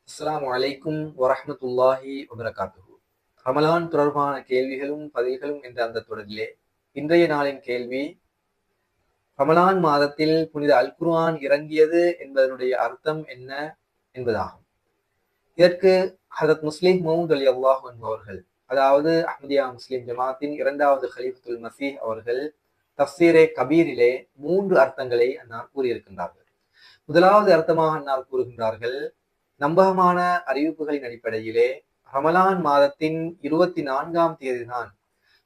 அஸ்ஸலாமு அலைக்கும் வரஹ்மத்துல்லாஹி வபரகாத்துஹு. ரமலான் தொடர்பான கேள்விகளும் பதில்களும் என்ற அந்த தொடரிலே இன்றைய நாளின் கேள்வி, ரமலான் மாதத்தில் புனித அல் குர்ஆன் இறங்கியது என்பதனுடைய அர்த்தம் என்ன என்பதாகும். இதற்கு ஹதரத் முஸ்லிம் மௌஊத் ரலியல்லாஹு அன்ஹு அவர்கள், அதாவது அஹ்மதியா முஸ்லிம் ஜமாத்தின் இரண்டாவது கலீஃபத்துல் மஸீஹ் அவர்கள் தஃப்சீரே கபீரிலே 3 அர்த்தங்களை அன்னார் கூறியிருக்கின்றார்கள். முதலாவது அர்த்தமாக அன்னார் கூறுகின்றார்கள், நம்பகமான அறிவிப்புகளின் அடிப்படையிலே ரமலான் மாதத்தின் 24ஆம் தேதிதான்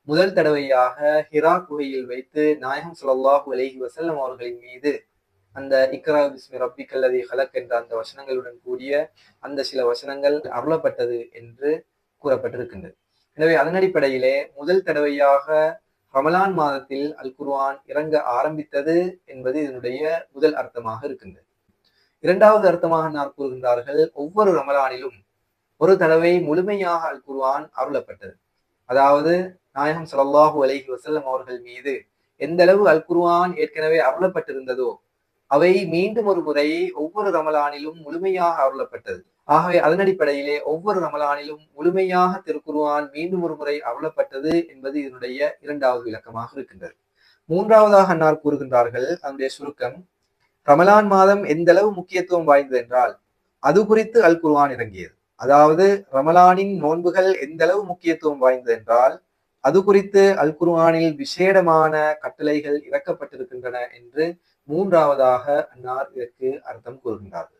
முதல் தடவையாக ஹிரா குகையில் வைத்து நாயகம் ஸல்லல்லாஹு அலைஹி வஸல்லம் அவர்களின் மீது அந்த இக்ரா பிஸ்மி ரப்பிக்கல் லதீ ஹலக் என்ற அந்த வசனங்களுடன் கூடிய அந்த சில வசனங்கள் அருளப்பட்டது என்று கூறப்பட்டிருக்கின்றது. எனவே அதன் அடிப்படையிலே முதல் தடவையாக ரமலான் மாதத்தில் அல் குர்ஆன் இறங்க ஆரம்பித்தது என்பது இதனுடைய முதல் அர்த்தமாக இருக்கின்றது. இரண்டாவது அர்த்தமாக நான் கூறுகின்றார்கள், ஒவ்வொரு ரமலானிலும் ஒரு தடவை முழுமையாக அல் குர்ஆன் அருளப்பட்டது. அதாவது நாயகம் ஸல்லல்லாஹு அலைஹி வஸல்லம் அவர்கள் மீது எந்த அளவு அல் குர்ஆன் ஏற்கனவே அருளப்பட்டிருந்ததோ அவை மீண்டும் ஒரு முறை ஒவ்வொரு ரமலானிலும் முழுமையாக அருளப்பட்டது. ஆகவே அதன் அடிப்படையிலே ஒவ்வொரு ரமலானிலும் முழுமையாக திருக்குர்ஆன் மீண்டும் ஒரு முறை அருளப்பட்டது என்பது இதனுடைய இரண்டாவது விளக்கமாக இருக்கின்றது. மூன்றாவதாக அன்னார் கூறுகின்றார்கள், அதனுடைய சுருக்கம், ரமலான் மாதம் எந்த அளவு முக்கியத்துவம் வாய்ந்தது என்றால் அது குறித்து அல் குர்ஆன் இறங்கியது. அதாவது ரமலானின் நோன்புகள் எந்த அளவு முக்கியத்துவம் வாய்ந்தது என்றால் அது குறித்து அல் குர்ஆனில் விசேடமான கட்டளைகள் இறக்கப்பட்டிருக்கின்றன என்று மூன்றாவதாக அன்னார் இதற்கு அர்த்தம் கூறுகின்றார்கள்.